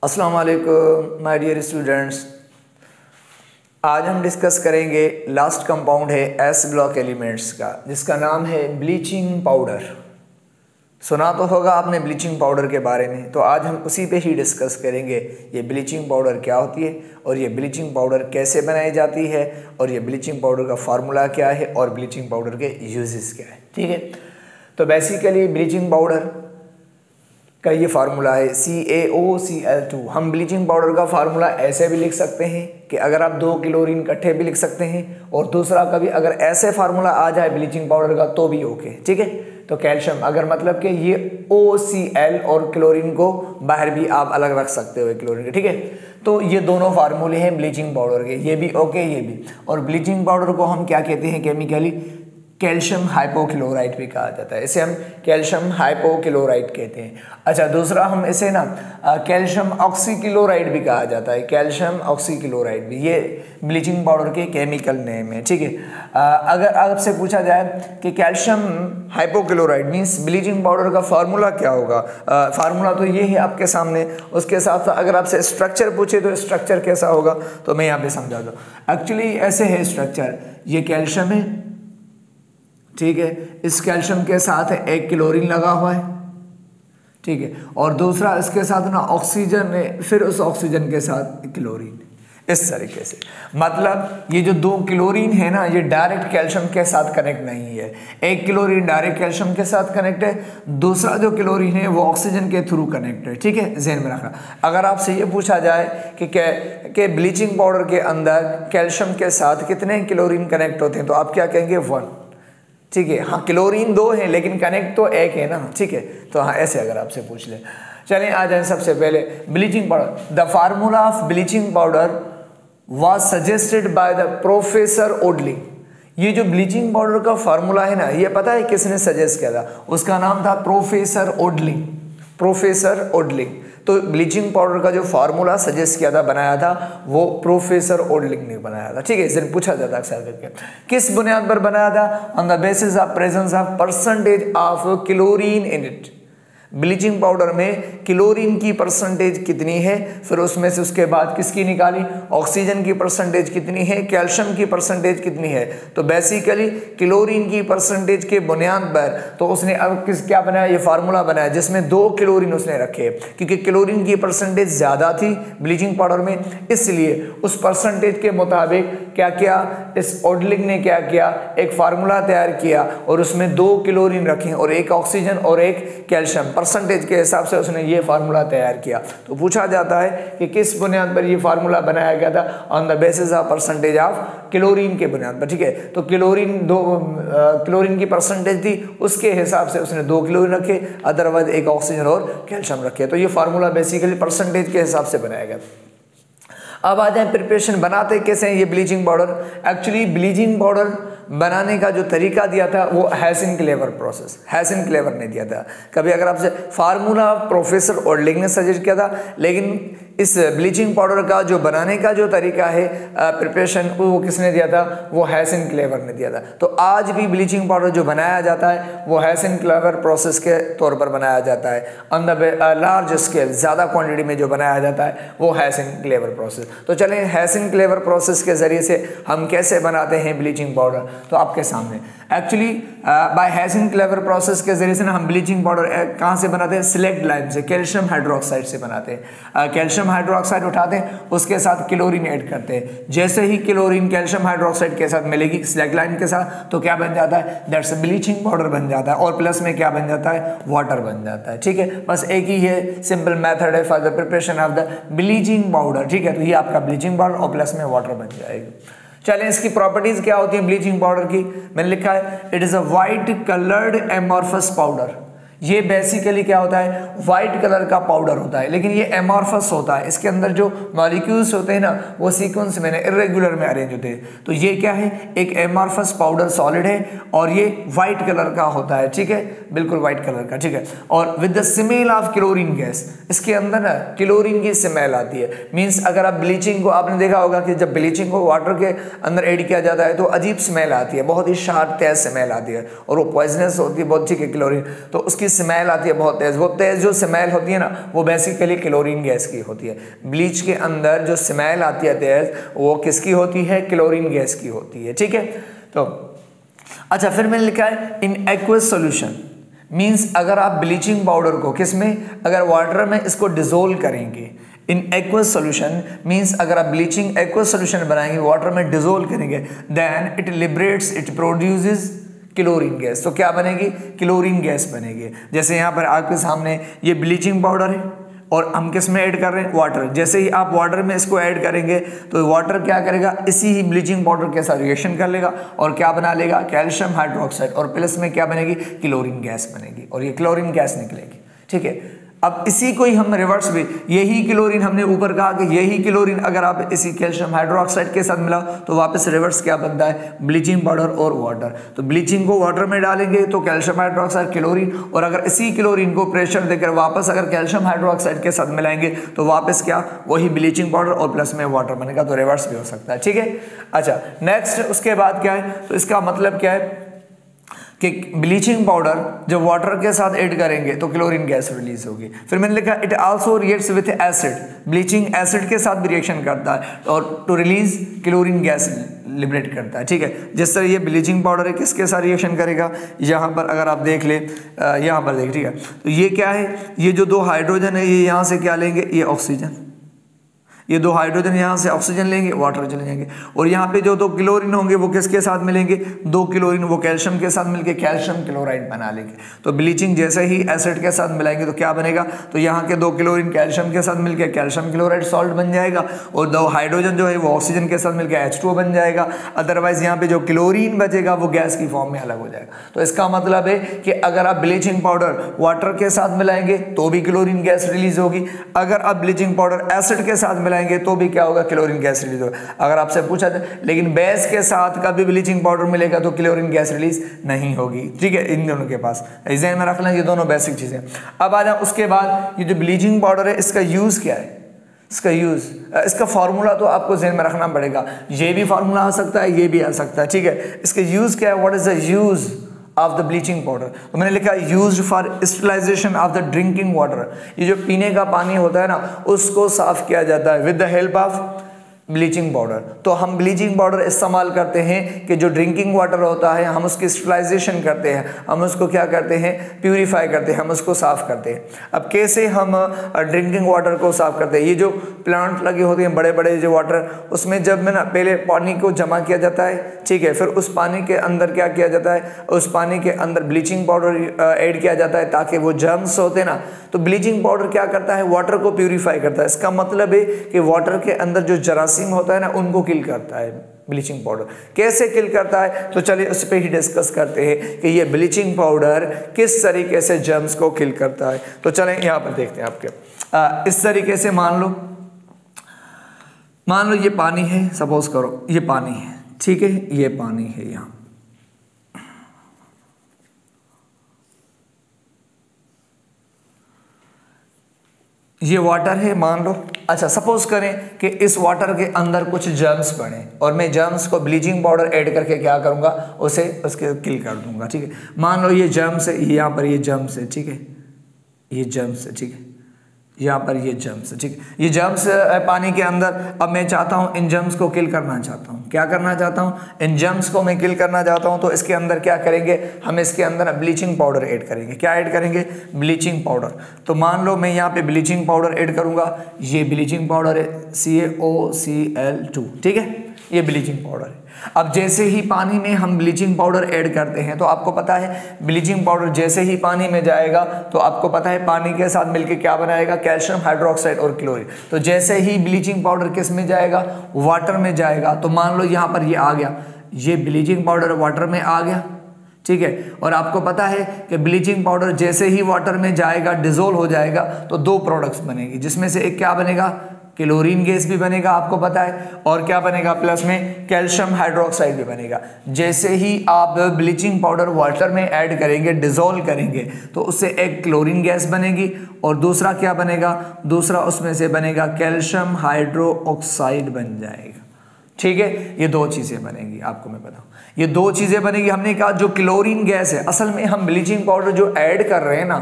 अस्सलाम वालेकुम my dear students. आज हम डिस्कस करेंगे लास्ट कंपाउंड है एस ब्लॉक एलिमेंट्स का, जिसका नाम है ब्लीचिंग पाउडर। सुना तो होगा आपने ब्लीचिंग पाउडर के बारे में, तो आज हम उसी पे ही डिस्कस करेंगे ये ब्लीचिंग पाउडर क्या होती है और ये ब्लीचिंग पाउडर कैसे बनाई जाती है और ये ब्लीचिंग पाउडर का फार्मूला क्या है और ब्लीचिंग पाउडर के यूजेस क्या है। ठीक है, तो बेसिकली ब्लीचिंग पाउडर का ये फार्मूला है CaOCl2। हम ब्लीचिंग पाउडर का फार्मूला ऐसे भी लिख सकते हैं कि अगर आप 2 क्लोरीन इकट्ठे भी लिख सकते हैं, और दूसरा कभी अगर ऐसे फार्मूला आ जाए ब्लीचिंग पाउडर का तो भी ओके। ठीक है, तो कैल्शियम अगर मतलब कि ये OCl और क्लोरीन को बाहर भी आप अलग रख सकते हो क्लोरीन के। ठीक है, तो ये दोनों फार्मूले हैं ब्लीचिंग पाउडर के, ये भी ओके ये भी। और ब्लीचिंग पाउडर को हम क्या कहते हैं केमिकली? कैल्शियम हाइपोक्लोराइड भी कहा जाता है, इसे हम कैल्शियम हाइपोक्लोराइड कहते हैं। अच्छा, दूसरा हम इसे ना कैल्शियम ऑक्सीक्लोराइड भी कहा जाता है, कैल्शियम ऑक्सीक्लोराइड भी, ये ब्लीचिंग पाउडर के केमिकल नेम है। ठीक है, अगर आपसे पूछा जाए कि calcium hypochlorite means bleaching powder का फार्मूला क्या होगा, फार्मूला तो ये है आपके सामने। उसके साथ अगर आपसे स्ट्रक्चर पूछे तो स्ट्रक्चर कैसा होगा, तो मैं यहाँ पे समझा दूँ। एक्चुअली ऐसे है स्ट्रक्चर, ये कैल्शियम है, ठीक है, इस कैल्शियम के साथ एक क्लोरीन लगा हुआ है, ठीक है, और दूसरा इसके साथ ना ऑक्सीजन है, फिर उस ऑक्सीजन के साथ क्लोरीन, इस तरीके से। मतलब ये जो 2 क्लोरीन है ना, ये डायरेक्ट कैल्शियम के साथ कनेक्ट नहीं है। एक क्लोरीन डायरेक्ट कैल्शियम के साथ कनेक्ट है, दूसरा जो क्लोरीन है वो ऑक्सीजन के थ्रू कनेक्ट है। ठीक है, ध्यान में रखना। अगर आपसे ये पूछा जाए कि ब्लीचिंग पाउडर के अंदर कैल्शियम के साथ कितने क्लोरीन कनेक्ट होते हैं, तो आप क्या कहेंगे? 1। ठीक है, हाँ क्लोरीन 2 है लेकिन कनेक्ट तो 1 है ना। ठीक है, तो हाँ ऐसे अगर आपसे पूछ ले। चलें आ जाए सबसे पहले bleaching powder. The formula of bleaching powder was suggested by the professor Odling. ये जो ब्लीचिंग पाउडर का फार्मूला है ना, ये पता है किसने सजेस्ट किया था? उसका नाम था प्रोफेसर ओडलिंग, प्रोफेसर ओडलिंग। तो ब्लीचिंग पाउडर का जो फार्मूला सजेस्ट किया था, बनाया था, वो प्रोफेसर ओडलिंग ने बनाया था। ठीक है, इसलिए पूछा जाता अक्सर करके किस बुनियाद पर बनाया था? On the basis of presence of percentage of chlorine in it. Bleaching powder में क्लोरीन की परसेंटेज कितनी है, फिर उसमें से उसके बाद किसकी निकाली? ऑक्सीजन की परसेंटेज कितनी है, कैल्शियम की परसेंटेज कितनी है। तो बेसिकली क्लोरीन की परसेंटेज के बुनियाद पर तो उसने अब क्या बनाया? ये फार्मूला बनाया जिसमें 2 क्लोरीन उसने रखे, क्योंकि क्लोरीन की परसेंटेज ज़्यादा थी ब्लीचिंग पाउडर में, इसलिए उस परसेंटेज के मुताबिक क्या किया इस ओडलिंग ने? क्या किया? एक फार्मूला तैयार किया और उसमें 2 क्लोरीन रखे और एक ऑक्सीजन और एक कैल्शियम, परसेंटेज के हिसाब से उसने ये फार्मूला तैयार किया। तो पूछा जाता है कि किस बुनियाद पर ये फार्मूला बनाया गया था? On the basis of percentage of chlorine के बुनियाद पर। ठीक है, तो क्लोरीन की परसेंटेज थी, उसके हिसाब से उसने 2 क्लोरीन रखे, अदरवाइज एक ऑक्सीजन और कैल्शियम रखे। तो ये फार्मूला बेसिकली परसेंटेज के हिसाब से बनाया गया। अब आ जाए प्रिपरेशन, बनाते कैसे हैं ये bleaching powder. Actually bleaching powder बनाने का जो तरीका दिया था वो हैसिन क्लेवर प्रोसेस, हैसिन क्लेवर ने दिया था। कभी अगर आपसे फार्मूला प्रोफेसर ओडलिंग ने सजेस्ट किया था, लेकिन इस ब्लीचिंग पाउडर का जो बनाने का जो तरीका है प्रिपरेशन, वो किसने दिया था? वो हैसिन क्लेवर ने दिया था। तो आज भी ब्लीचिंग पाउडर जो बनाया जाता है वो हैसिन क्लेवर प्रोसेस के तौर पर बनाया जाता है। ऑन द लार्ज स्केल, ज़्यादा क्वांटिटी में जो बनाया जाता है वो हैसिन क्लेवर प्रोसेस। तो चलें हैसिन क्लेवर प्रोसेस के ज़रिए से हम कैसे बनाते हैं ब्लीचिंग पाउडर, तो आपके सामने एक्चुअली बाय हैसिन क्लेवर प्रोसेस के जरिए से ना हम ब्लीचिंग पाउडर कहाँ से बनाते हैं? सिलेक्ट लाइम से, कैल्शियम हाइड्रोक्साइड से बनाते हैं। कैल्शियम हाइड्रोक्साइड उठाते हैं, उसके साथ क्लोरीन ऐड करते हैं। जैसे ही क्लोरीन कैल्शियम हाइड्रोक्साइड के साथ मिलेगी सिलेक्ट लाइम के साथ, तो क्या बन जाता है? दैट्स ब्लीचिंग पाउडर बन जाता है, और प्लस में क्या बन जाता है? वाटर बन जाता है। ठीक है, बस एक ही है सिंपल मेथड है for the preparation of the bleaching powder. ठीक है, तो ये आपका ब्लीचिंग पाउडर और प्लस में वाटर बन जाएगा। चलें इसकी प्रॉपर्टीज क्या होती है ब्लीचिंग पाउडर की? मैंने लिखा है it is a white coloured amorphous powder. ये बेसिकली क्या होता है? वाइट कलर का पाउडर होता है, लेकिन ये एमॉर्फस होता है। इसके अंदर जो मॉलिक्यूल्स होते हैं ना, वो सीक्वेंस में इरेगुलर में अरेंज होते हैं। तो ये क्या है? एक एमॉर्फस पाउडर सॉलिड है और ये वाइट कलर का होता है। ठीक है, बिल्कुल वाइट कलर का। ठीक है, और with the smell of chlorine gas, इसके अंदर ना क्लोरीन की स्मेल आती है। मीन्स अगर आप ब्लीचिंग को, आपने देखा होगा कि जब ब्लीचिंग को वाटर के अंदर ऐड किया जाता है तो अजीब स्मेल आती है, बहुत ही शार्प तेज स्मेल आती है और वो पॉइजनस होती है बहुत। ठीक है, क्लोरीन तो उसकी इसकी स्मेल आती है बहुत तेज़, वो तेज़ जो स्मेल होती है ना वो बेसिकली क्लोरीन गैस की होती है। ब्लीच के अंदर जो स्मेल आती है तेज़ वो किसकी होती है, क्लोरीन गैस की होती है, ठीक है। तो अच्छा, फिर मैंने लिखा है इन एक्वस सॉल्यूशन, मीन्स अगर आप ब्लीचिंग पाउडर को किस में, अगर वाटर में इसको डिजोल्व करेंगे, इन एक्वस सॉल्यूशन मीन्स अगर आप ब्लीचिंग एक्वस सॉल्यूशन बनाएंगे, वाटर में डिजोल्व करेंगे, then it liberates, it produces chlorine gas. तो क्या बनेगी, क्लोरीन गैस बनेगी। जैसे यहाँ पर आपके सामने ये ब्लीचिंग पाउडर है और हम किस में ऐड कर रहे हैं, वाटर। जैसे ही आप वाटर में इसको ऐड करेंगे तो वाटर क्या करेगा, इसी ही ब्लीचिंग पाउडर के साथ रिएक्शन कर लेगा और क्या बना लेगा, कैल्शियम हाइड्रोक्साइड, और प्लस में क्या बनेगी, क्लोरीन गैस बनेगी और ये क्लोरीन गैस निकलेगी, ठीक है। अब इसी को ही हम रिवर्स भी, यही क्लोरीन हमने ऊपर कहा कि यही क्लोरीन अगर आप इसी कैल्शियम हाइड्रोक्साइड के साथ मिला तो वापस रिवर्स क्या बनता है, ब्लीचिंग पाउडर और वाटर। तो ब्लीचिंग को वाटर में डालेंगे तो कैल्शियम हाइड्रोक्साइड क्लोरीन, और अगर इसी क्लोरीन को प्रेशर देकर वापस अगर कैल्शियम हाइड्रोक्साइड के साथ मिलाएंगे तो वापस क्या, वही ब्लीचिंग पाउडर और प्लस में वाटर बनेगा। तो रिवर्स भी हो सकता है, ठीक है। अच्छा, नेक्स्ट उसके बाद क्या है, तो इसका मतलब क्या है कि ब्लीचिंग पाउडर जब वाटर के साथ ऐड करेंगे तो क्लोरीन गैस रिलीज होगी। फिर मैंने लिखा it also reacts with acid, bleaching acid के साथ भी रिएक्शन करता है और to release chlorine gas liberate करता है, ठीक है। जिस तरह ये ब्लीचिंग पाउडर है किसके साथ रिएक्शन करेगा, यहाँ पर अगर आप देख ले, यहाँ पर देख, ठीक है। तो ये क्या है, ये जो दो हाइड्रोजन है ये यहाँ से क्या लेंगे, ये ऑक्सीजन, ये दो हाइड्रोजन यहाँ से ऑक्सीजन लेंगे, वाटर चले जाएंगे, और यहाँ पे जो दो क्लोरीन होंगे वो किसके साथ मिलेंगे, दो क्लोरीन वो कैल्शियम के साथ मिलके कैल्शियम क्लोराइड बना लेंगे। तो ब्लीचिंग जैसे ही एसिड के साथ मिलाएंगे तो क्या बनेगा, तो यहाँ के दो क्लोरीन कैल्शियम के साथ मिलके कैल्शियम क्लोराइड सॉल्ट बन जाएगा, और दो हाइड्रोजन जो है वो ऑक्सीजन के साथ मिलकर H2O बन जाएगा। अदरवाइज यहाँ पे जो क्लोरीन बचेगा वो गैस की फॉर्म में अलग हो जाएगा। तो इसका मतलब है कि अगर आप ब्लीचिंग पाउडर वाटर के साथ मिलाएंगे तो भी क्लोरीन गैस रिलीज होगी, अगर आप ब्लीचिंग पाउडर एसिड के साथ मिलाएंगे तो भी क्या होगा, क्लोरीन गैस रिलीज होगा। अगर आपसे पूछा जाए लेकिन बेस के साथ कभी ब्लीचिंग पाउडर मिलेगा तो क्लोरीन गैस रिलीज नहीं होगी, ठीक है। इन दोनों के पास ध्यान में रख लें, ये दोनों बेसिक चीजें। अब आ जाओ उसके बाद, ये जो ब्लीचिंग पाउडर है इसका यूज क्या है, इसका यूज, इसका फार्मूला तो आपको ज़हन में रखना पड़ेगा। ये भी फार्मूला आ सकता है, ये भी आ सकता है, ठीक है। इसका यूज क्या है, what is the use of the bleaching powder. तो मैंने लिखा used for sterilization of the drinking water. ये जो पीने का पानी होता है ना उसको साफ किया जाता है with the help of bleaching powder. तो हम ब्लीचिंग पाउडर इस्तेमाल करते हैं कि जो ड्रिंकिंग वाटर होता है हम उसकी स्टरलाइजेशन करते हैं, हम उसको क्या करते हैं, प्यूरिफाई करते हैं, हम उसको साफ करते हैं। अब कैसे हम ड्रिंकिंग वाटर को साफ करते हैं, ये जो प्लांट लगे होते हैं बड़े बड़े जो वाटर, उसमें जब में ना पहले पानी को जमा किया जाता है, ठीक है, फिर उस पानी के अंदर क्या किया जाता है, उस पानी के अंदर ब्लीचिंग पाउडर ऐड किया जाता है ताकि वो जर्म्स होते हैं ना, तो ब्लीचिंग पाउडर क्या करता है, वाटर को प्यूरिफाई करता है। इसका मतलब है कि वाटर के अंदर जो जरासीम होता है ना उनको किल करता है ब्लीचिंग पाउडर। कैसे किल करता है, तो चलिए उस पर ही डिस्कस करते हैं कि ये ब्लीचिंग पाउडर किस तरीके से जर्म्स को किल करता है। तो चलें यहाँ पर देखते हैं आपके इस तरीके से मान लो ये पानी है, सपोज करो ये पानी है, ठीक है, ये पानी है, यहाँ ये वाटर है मान लो। अच्छा, सपोज करें कि इस वाटर के अंदर कुछ जर्म्स बने और मैं जर्म्स को ब्लीचिंग पाउडर ऐड करके क्या करूंगा, उसके किल कर दूंगा, ठीक है। मान लो ये जर्म्स है, यहाँ पर ये जर्म्स है, ठीक है, ये जर्म्स है, ठीक है, यहाँ पर ये जर्म्स है, ठीक है, ये जर्म्स पानी के अंदर। अब मैं चाहता हूँ इन जर्म्स को किल करना चाहता हूँ, क्या करना चाहता हूँ, इन जर्म्स को मैं किल करना चाहता हूँ। तो इसके अंदर क्या करेंगे, हम इसके अंदर ब्लीचिंग पाउडर ऐड करेंगे। क्या ऐड करेंगे, ब्लीचिंग पाउडर। तो मान लो मैं यहाँ पे ब्लीचिंग पाउडर ऐड करूँगा, ये ब्लीचिंग पाउडर है CaOCl2, ठीक है, ये ब्लीचिंग पाउडर है। अब जैसे ही पानी में हम ब्लीचिंग पाउडर ऐड करते हैं तो आपको पता है ब्लीचिंग पाउडर जैसे ही पानी में जाएगा तो आपको पता है पानी के साथ मिलकर क्या बनाएगा, कैल्शियम हाइड्रोक्साइड और क्लोरीन। तो जैसे ही ब्लीचिंग पाउडर किस में जाएगा, वाटर में जाएगा। तो मान लो यहाँ पर ये आ गया, ये ब्लीचिंग पाउडर वाटर में आ गया, ठीक है। और आपको पता है कि ब्लीचिंग पाउडर जैसे ही वाटर में जाएगा, डिजोल्व हो जाएगा, तो दो प्रोडक्ट्स बनेगी, जिसमें से एक क्या बनेगा, क्लोरीन गैस भी बनेगा, आपको पता है, और क्या बनेगा, प्लस में कैल्शियम हाइड्रोक्साइड भी बनेगा। जैसे ही आप ब्लीचिंग पाउडर वाटर में ऐड करेंगे, डिजोल्व करेंगे, तो उससे एक क्लोरीन गैस बनेगी और दूसरा क्या बनेगा, दूसरा उसमें से बनेगा कैल्शियम हाइड्रोक्साइड बन जाएगा। ठीक है, ये दो चीज़ें बनेगी, आपको मैं बताऊँ ये दो चीज़ें बनेगी। हमने कहा जो क्लोरीन गैस है, असल में हम ब्लीचिंग पाउडर जो ऐड कर रहे हैं ना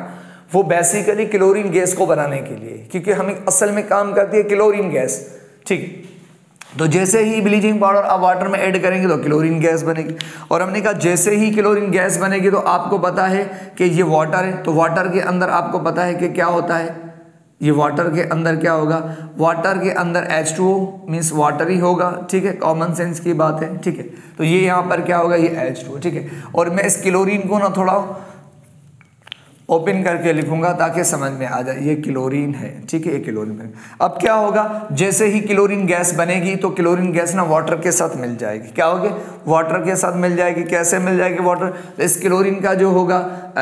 वो बेसिकली क्लोरीन गैस को बनाने के लिए, क्योंकि हमें असल में काम करती है क्लोरीन गैस। ठीक है, तो जैसे ही ब्लीचिंग पाउडर आप वाटर में ऐड करेंगे तो क्लोरीन गैस बनेगी। और हमने कहा जैसे ही क्लोरीन गैस बनेगी तो आपको पता है कि ये वाटर है, तो वाटर के अंदर आपको पता है कि क्या होता है, ये वाटर के अंदर क्या होगा, वाटर के अंदर H2O मीन्स वाटर ही होगा। ठीक है, कॉमन सेंस की बात है। ठीक है, तो ये यहाँ पर क्या होगा, ये H2O। ठीक है, और मैं इस क्लोरीन को ना थोड़ा ओपन करके लिखूंगा ताकि समझ में आ जाए, ये क्लोरीन है। ठीक है, ये क्लोरीन है। अब क्या होगा, जैसे ही क्लोरीन गैस बनेगी तो क्लोरीन गैस ना वाटर के साथ मिल जाएगी। क्या होगी, वाटर के साथ मिल जाएगी। कैसे मिल जाएगी वाटर, इस क्लोरीन का जो होगा,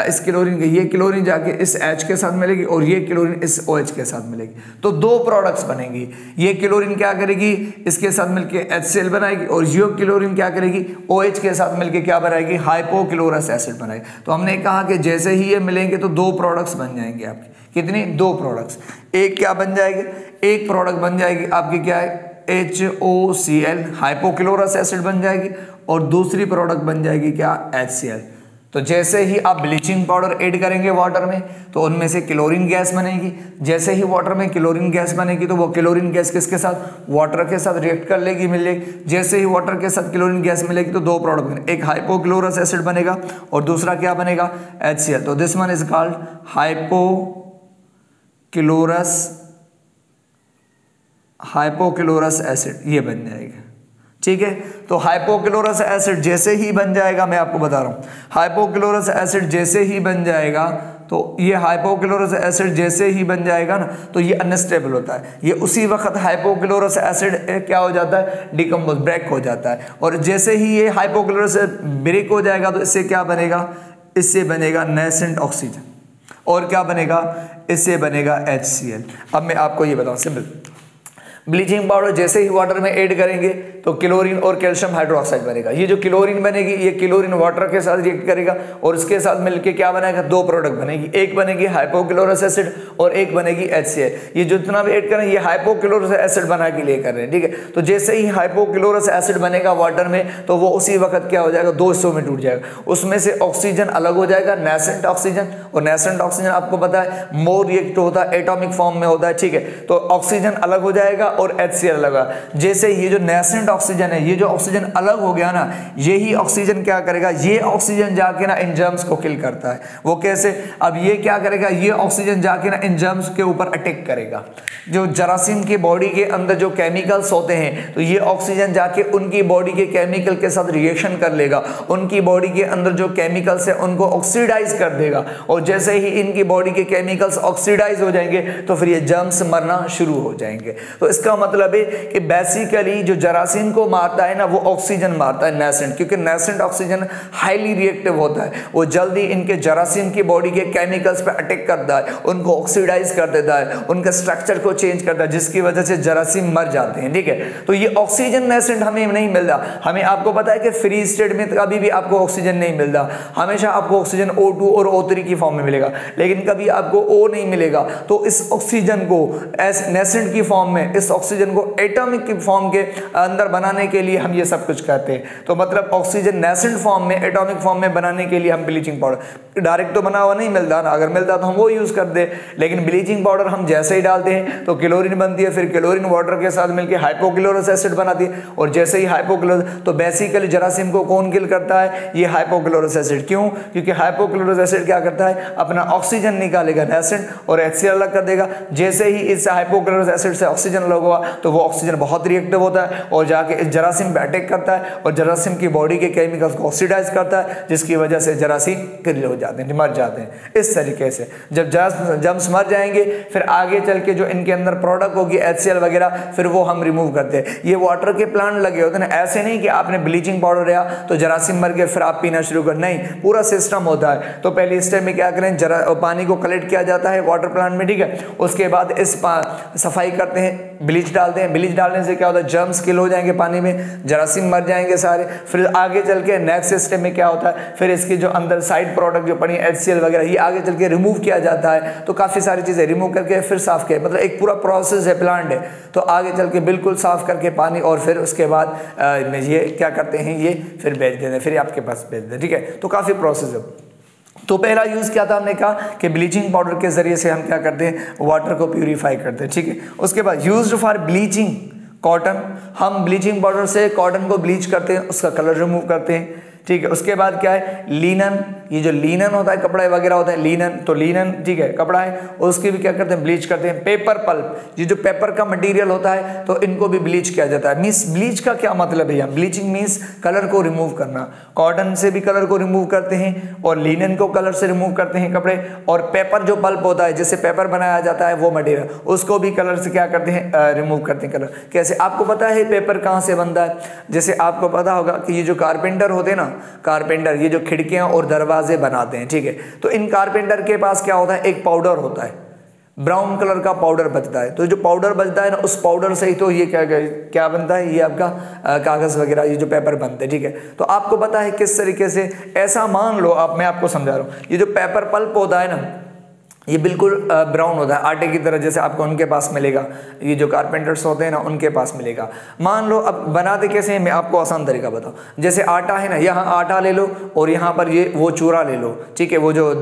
इस क्लोरीन का ये क्लोरीन जाके इस H के साथ मिलेगी और ये क्लोरीन इस OH के साथ मिलेगी, तो दो प्रोडक्ट्स बनेंगी। ये क्लोरीन क्या करेगी, इसके साथ मिलके HCl बनाएगी और ये क्लोरीन क्या करेगी, OH के साथ मिलके क्या बनाएगी, हाइपोक्लोरस एसिड बनाएगी। तो हमने कहा कि जैसे ही ये मिलेंगे तो दो प्रोडक्ट्स बन जाएंगे आपके, कितनी, दो प्रोडक्ट्स। एक क्या बन जाएगी, एक प्रोडक्ट बन जाएगी आपकी क्या है, HOCl हाइपोक्लोरस एसिड बन जाएगी, और दूसरी प्रोडक्ट बन जाएगी क्या, HCl। तो जैसे ही आप ब्लीचिंग पाउडर ऐड करेंगे वाटर में तो उनमें से क्लोरीन गैस बनेगी। जैसे ही वाटर में क्लोरीन गैस बनेगी तो वो क्लोरीन गैस किसके साथ, वाटर के साथ रिएक्ट कर लेगी, मिलेगी। जैसे ही वाटर के साथ क्लोरीन गैस मिलेगी तो दो प्रोडक्ट बनेंगे, एक हाइपोक्लोरस एसिड बनेगा और दूसरा क्या बनेगा, HCl। तो this one is called hypochlorous acid, ये बन जाएगा। ठीक है, तो हाइपोक्लोरस एसिड जैसे ही बन जाएगा, मैं आपको बता रहा हूँ, हाइपोक्लोरस एसिड जैसे ही बन जाएगा तो ये हाइपोक्लोरस एसिड जैसे ही बन जाएगा ना तो ये अनस्टेबल होता है। ये उसी वक्त हाइपोक्लोरस एसिड क्या हो जाता है, डिकम्पोज, ब्रेक हो जाता है। और जैसे ही ये हाइपोक्लोरस ब्रेक हो जाएगा तो इससे क्या बनेगा, इससे बनेगा नेसेंट ऑक्सीजन, और क्या बनेगा, इससे बनेगा HCl। अब मैं आपको ये बताऊँ सिंपल, ब्लीचिंग पाउडर जैसे ही वाटर में ऐड करेंगे तो क्लोरीन और कैल्शियम हाइड्रोक्साइड बनेगा। ये जो क्लोरीन बनेगी ये क्लोरीन वाटर के साथ रिएक्ट करेगा और उसके साथ मिलके क्या बनेगा, दो प्रोडक्ट बनेगी, एक बनेगी हाइपोक्लोरस एसिड और एक बनेगी HCl। ये जितना भी ऐड करें ये हाइपोक्लोरस एसिड बना के लिए कर रहे हैं। ठीक है, तो जैसे ही हाइपोक्लोरस एसिड बनेगा वाटर में तो वो उसी वक्त क्या हो जाएगा, दो हिस्सों में टूट जाएगा। उसमें से ऑक्सीजन अलग हो जाएगा, नेसेंट ऑक्सीजन, और नेसेंट ऑक्सीजन आपको पता है मोर रिएक्ट होता है, एटॉमिक फॉर्म में होता है। ठीक है, तो ऑक्सीजन अलग हो जाएगा और HCl लगा। जैसे ये जो नेसेंट ऑक्सीजन है, ये जो ऑक्सीजन अलग हो गया ना, यही ऑक्सीजन क्या करेगा, ये ऑक्सीजन जाके ना इन जर्म्स को किल करता है। वो कैसे, अब ये क्या करेगा, ये ऑक्सीजन जाके ना इन जर्म्स के ऊपर अटैक करेगा। जो जरासीम की बॉडी के अंदर जो केमिकल्स होते हैं तो ये ऑक्सीजन जाके उनकी बॉडी के केमिकल के साथ रिएक्शन कर लेगा, उनकी बॉडी के अंदर जो केमिकल्स है उनको ऑक्सीडाइज कर देगा, और जैसे ही इनकी बॉडी के केमिकल्स ऑक्सीडाइज हो जाएंगे तो फिर ये जर्म्स मरना शुरू हो जाएंगे। तो इसका मतलब है कि बेसिकली जो जरासीम को मारता है ना वो ऑक्सीजन मारता है, नेसेंट, क्योंकि नेसेंट ऑक्सीजन हाईली रिएक्टिव होता है, वो जल्दी इनके जरासीम की बॉडी के केमिकल्स पे अटैक करता है, उनको ऑक्सीडाइज कर देता है, उनके स्ट्रक्चर को चेंज करता है, जिसकी वजह से जरासीम मर जाते हैं। ठीक है, तो ये ऑक्सीजन नेसेंट हमें नहीं मिलता। हमें आपको पता है कि फ्री स्टेट में कभी भी आपको ऑक्सीजन नहीं मिलता, हमेशा आपको ऑक्सीजन O2 और O3 की फॉर्म में मिलेगा, लेकिन कभी आपको O नहीं मिलेगा। तो इस ऑक्सीजन को नेसेंट की फॉर्म में, इस ऑक्सीजन को एटॉमिक की फॉर्म के अंदर बनाने के लिए हम ये सब कुछ करते हैं। तो मतलब ऑक्सीजन नेसेंट फॉर्म में, एटॉमिक फॉर्म में बनाने के लिए हम ब्लीचिंग पाउडर, डायरेक्ट तो बना हुआ नहीं मिलता ना, अगर मिलता तो हम वो यूज कर दे, लेकिन ब्लीचिंग पाउडर हम जैसे ही डालते हैं तो क्लोरीन बनती है, फिर क्लोरीन वाटर के साथ मिलकर हाइपोक्लोरस एसिड बनाती है, और जैसे ही हाइपोक्लोरस, तो बेसिकली जरासीम को कौन किल करता है, ये हाइपोक्लोरस एसिड। क्यों, क्योंकि हाइपोक्लोरस एसिड क्या करता है, अपना ऑक्सीजन निकालेगा नेसेंट और HCl अलग कर देगा। जैसे ही इस हाइपोक्लोरस एसिड से ऑक्सीजन अलग हुआ तो वो ऑक्सीजन बहुत रिएक्टिव होता है और जाके इस जरासीम पे अटैक करता है और जरासीम की बॉडी के केमिकल्स को ऑक्सीडाइज करता है, जिसकी वजह से जरासीम किल हो जाते हैं, मर जाते हैं। इस तरीके से जब जर्म्स मर जाएंगे फिर आगे चल के जो इनके अंदर प्रोडक्ट होगी HCl वगैरह, फिर वो हम रिमूव करते हैं। ये वाटर के प्लांट लगे होते हैं ना, ऐसे नहीं कि आपने ब्लीचिंग पाउडर लिया तो जरासीम मर गए फिर आप पीना शुरू कर, नहीं, पूरा सिस्टम होता है। तो पहले स्टेप में क्या करें, जरा पानी को कलेक्ट किया जाता है वाटर प्लांट में, ठीक है। उसके बाद इस सफाई करते हैं, ब्लीच डालते हैं। ब्लीच डालने से क्या होता है, जर्म्स किल हो जाएंगे पानी में, जरासीम मर जाएंगे सारे। फिर आगे चल के नेक्स्ट स्टेप में क्या होता है, फिर इसकी जो अंदर साइड प्रोडक्ट जो पड़ी HCl वगैरह, ये आगे चल के रिमूव किया जाता है। तो काफ़ी सारी चीज़ें रिमूव करके फिर साफ किया, मतलब एक पूरा प्रोसेस है, प्लांट है। तो आगे चल के बिल्कुल साफ करके पानी, और फिर उसके बाद ये क्या करते हैं, ये फिर बेच देते हैं, फिर आपके पास बेच देते हैं, ठीक है। तो काफ़ी प्रोसेस है। तो पहला यूज़ क्या था, हमने कहा कि ब्लीचिंग पाउडर के ज़रिए से हम क्या करते हैं, वाटर को प्यूरीफाई करते हैं, ठीक है। उसके बाद यूज्ड फॉर ब्लीचिंग कॉटन, हम ब्लीचिंग पाउडर से कॉटन को ब्लीच करते हैं, उसका कलर रिमूव करते हैं, ठीक है। उसके बाद क्या है, लीनन, ये जो लीनन होता है, कपड़ा वगैरह होता है लीनन, तो लीनन, ठीक है, कपड़ा है, उसकी भी क्या करते हैं, ब्लीच करते हैं। पेपर पल्प, ये जो पेपर का मटेरियल होता है, तो इनको भी ब्लीच किया जाता है। मीन्स ब्लीच का क्या मतलब है, ब्लीचिंग मीन्स कलर को रिमूव करना। कॉटन से भी कलर को रिमूव करते हैं, और लीनन को कलर से रिमूव करते हैं कपड़े। और पेपर जो पल्प होता है, जिससे पेपर बनाया जाता है, वो मटेरियल, उसको भी कलर से क्या करते हैं, रिमूव करते हैं कलर। कैसे, आपको पता है पेपर कहाँ से बनता है? जैसे आपको पता होगा कि ये जो कारपेंटर होते हैं ना, कारपेंटर, ये जो खिड़कियां और दरवाजे बनाते हैं, ठीक है। तो इन कारपेंटर के पास क्या होता है, एक पाउडर होता है, ब्राउन कलर का पाउडर बचता है। तो जो पाउडर बचता है ना, उस पाउडर से ही तो ये क्या बनता है, ये आपका कागज़ वगैरह, ये जो पेपर बनते हैं, ठीक है। तो आपको पता है किस तरीके से, ऐसा मान लो आप, मैं आपको समझा रहा हूँ, ये जो पेपर पल्प होता है ना, ये बिल्कुल ब्राउन होता है, आटे की तरह, जैसे आपको उनके पास मिलेगा, ये जो कारपेंटर्स होते हैं ना, उनके पास मिलेगा। मान लो, अब बनाते कैसे हैं, मैं आपको आसान तरीका बताऊँ। जैसे आटा है ना, यहाँ आटा ले लो, और यहाँ पर ये वो चूरा ले लो, ठीक है, वो जो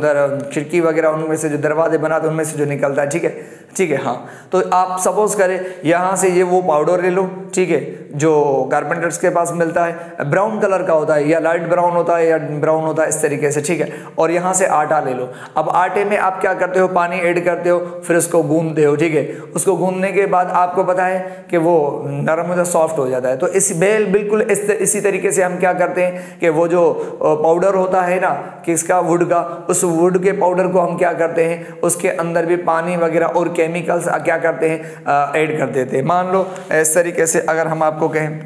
खिड़की वगैरह उनमें से जो दरवाजे बनाते हैं उनमें से जो निकलता है, ठीक है, ठीक है। हाँ, तो आप सपोज करें यहाँ से ये वो पाउडर ले लो, ठीक है, जो कारपेंटर्स के पास मिलता है, ब्राउन कलर का होता है, या लाइट ब्राउन होता है, या ब्राउन होता है, इस तरीके से, ठीक है। और यहाँ से आटा ले लो। अब आटे में आप क्या करते हो, पानी ऐड करते हो, फिर उसको गूंदते हो, ठीक है। उसको गूंदने के बाद आपको पता है कि वो नरम हो जाता, सॉफ्ट हो जाता है। तो इस बिल्कुल इसी तरीके से हम क्या करते हैं कि वो जो पाउडर होता है ना, किसका, वुड का, उस वुड के पाउडर को हम क्या करते हैं, उसके अंदर भी पानी वगैरह और केमिकल्स क्या करते हैं, ऐड कर देते हैं। मान लो इस तरीके से अगर हम आपको कहें,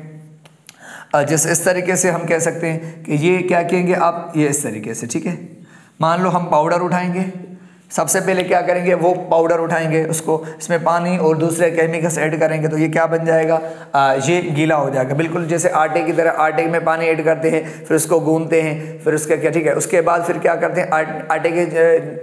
जैसे इस तरीके से हम कह सकते हैं कि ये क्या कहेंगे आप, ये इस तरीके से, ठीक है। मान लो हम पाउडर उठाएंगे, सबसे पहले क्या करेंगे, वो पाउडर उठाएंगे, उसको इसमें पानी और दूसरे केमिकल्स ऐड करेंगे, तो ये क्या बन जाएगा, ये गीला हो जाएगा, बिल्कुल जैसे आटे की तरह। आटे में पानी ऐड करते हैं, फिर उसको गूंदते हैं, फिर उसका क्या, ठीक है। उसके बाद फिर क्या करते हैं, आटे के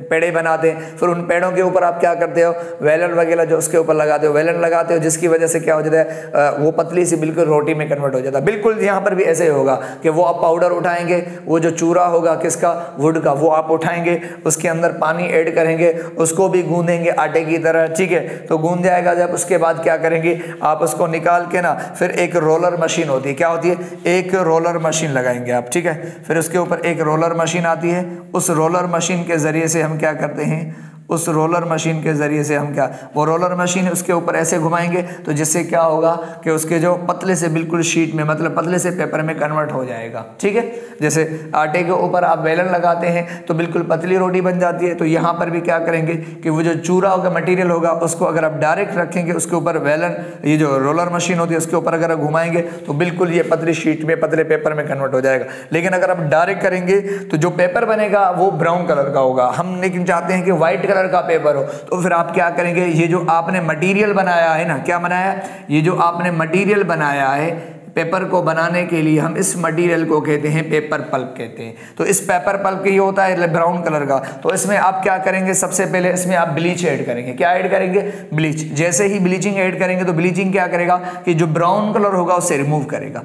पेड़े बनाते हैं, फिर उन पेड़ों के ऊपर आप क्या करते हो, वेलन वगैरह जो उसके ऊपर लगाते हो, वेलन लगाते हो, जिसकी वजह से क्या हो जाता है, वो पतली सी बिल्कुल रोटी में कन्वर्ट हो जाता है। बिल्कुल यहाँ पर भी ऐसे ही होगा कि वो आप पाउडर उठाएंगे, वो जो चूरा होगा किसका, वुड का, वो आप उठाएंगे, उसके अंदर पानी ऐड करेंगे, उसको भी गूंदेंगे आटे की तरह, ठीक है। तो गूंद जाएगा जब, उसके बाद क्या करेंगे आप, उसको निकाल के ना, फिर एक रोलर मशीन होती है, क्या होती है, एक रोलर मशीन लगाएंगे आप, ठीक है। फिर उसके ऊपर एक रोलर मशीन आती है, उस रोलर मशीन के ज़रिए से हम क्या करते हैं, उस रोलर मशीन के ज़रिए से हम क्या, वो रोलर मशीन है उसके ऊपर ऐसे घुमाएंगे, तो जिससे क्या होगा कि उसके जो पतले से बिल्कुल शीट में, मतलब पतले से पेपर में कन्वर्ट हो जाएगा, ठीक है। जैसे आटे के ऊपर आप वेलन लगाते हैं तो बिल्कुल पतली रोटी बन जाती है, तो यहाँ पर भी क्या करेंगे कि वो जो चूरा होगा, मटेरियल होगा, उसको अगर आप डायरेक्ट रखेंगे, उसके ऊपर वेलन, ये जो रोलर मशीन होती है, उसके ऊपर अगर घुमाएंगे तो बिल्कुल ये पतली शीट में, पतले पेपर में कन्वर्ट हो जाएगा। लेकिन अगर आप डायरेक्ट करेंगे तो जो पेपर बनेगा वो ब्राउन कलर का होगा। हम लेकिन चाहते हैं कि व्हाइट कलर का पेपर हो, तो फिर आप क्या करेंगे, ये जो आपने मटेरियल बनाया है ना, क्या बनाया, ये जो आपने मटेरियल बनाया है पेपर को बनाने के लिए, हम इस मटेरियल को कहते हैं पेपर पल्प कहते हैं। तो इस पेपर पल्प ये होता है ब्राउन कलर का। तो इसमें आप क्या करेंगे, सबसे पहले इसमें आप ब्लीच ऐड करेंगे। क्या ऐड करेंगे, ब्लीच। जैसे ही ब्लीचिंग ऐड करेंगे तो ब्लीचिंग क्या करेगा कि जो ब्राउन कलर होगा उसे रिमूव करेगा।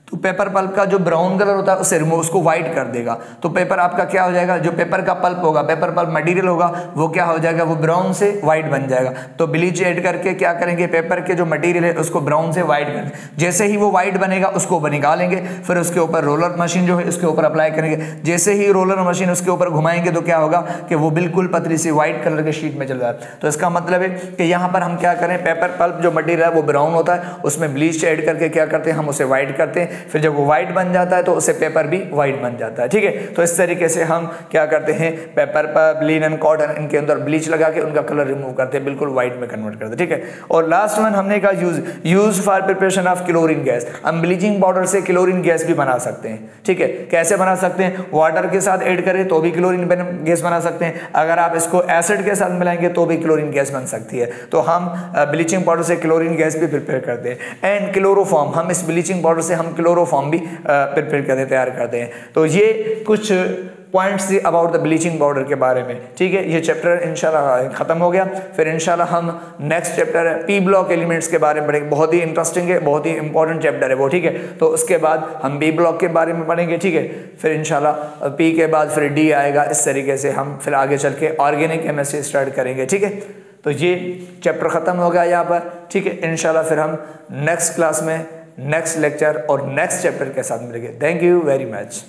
तो पेपर पल्प का जो ब्राउन कलर होता है उसे रिमूव, उसको व्हाइट कर देगा। तो पेपर आपका क्या हो जाएगा, जो पेपर का पल्प होगा, पेपर पल्प मटेरियल होगा, वो क्या हो जाएगा, वो ब्राउन से व्हाइट बन जाएगा। तो ब्लीच ऐड करके क्या करेंगे, पेपर के जो मटेरियल है उसको ब्राउन से व्हाइट कर, जैसे ही वो व्हाइट बनेगा उसको निकालेंगे, फिर उसके ऊपर रोलर मशीन जो है उसके ऊपर अप्लाई करेंगे। जैसे ही रोलर मशीन उसके ऊपर घुमाएंगे तो क्या होगा कि वो बिल्कुल पतली सी व्हाइट कलर के शीट में चल रहा है। तो इसका मतलब है कि यहाँ पर हम क्या करें, पेपर पल्प जो मटेरियल है वो ब्राउन होता है, उसमें ब्लीच ऐड करके क्या करते हैं, हम उसे व्हाइट करते हैं। फिर जब वो वाइट बन जाता है तो उससे पेपर भी वाइट बन जाता है, ठीक है। तो इस तरीके से हम क्या करते हैं, पेपर पर, लिनन, कॉटन, इनके अंदर ब्लीच लगा के उनका कलर रिमूव करते हैं, बिल्कुल वाइट में कन्वर्ट करते हैं, ठीक है। और लास्ट वन हमने कहा use for preparation of chlorine gas. हम ब्लीचिंग पाउडर से क्लोरीन गैस भी बना सकते हैं, ठीक है। कैसे बना सकते हैं, वाटर के साथ ऐड करें तो भी क्लोरीन गैस बना सकते हैं, अगर आप इसको एसिड के साथ मिलाएंगे तो भी क्लोरीन गैस बन सकती है। तो हम ब्लीचिंग पाउडर से क्लोरीन गैस भी प्रिपेयर करते हैं। एंड क्लोरोफॉर्म, हम इस ब्लीचिंग पाउडर से हम क्लोरोफॉर्म भी प्रिपेयर करते, तैयार करते हैं। तो ये कुछ पॉइंट्स थी अबाउट द ब्लीचिंग पाउडर के बारे में, ठीक है। ये चैप्टर इंशाल्लाह खत्म हो गया। फिर इंशाल्लाह हम नेक्स्ट चैप्टर है पी ब्लॉक एलिमेंट्स के बारे में पढ़ेंगे, बहुत ही इंटरेस्टिंग है, बहुत ही इंपॉर्टेंट चैप्टर है वो, ठीक है। तो उसके बाद हम बी ब्लॉक के बारे में पढ़ेंगे, ठीक है। फिर इंशाल्लाह पी के बाद फिर डी आएगा, इस तरीके से हम फिर आगे चल के ऑर्गेनिक केमिस्ट्री स्टार्ट करेंगे, ठीक है। तो ये चैप्टर ख़त्म हो गया यहाँ पर, ठीक है। इंशाल्लाह फिर हम नेक्स्ट क्लास में नेक्स्ट लेक्चर और नेक्स्ट चैप्टर के साथ मिलेंगे। Thank you very much.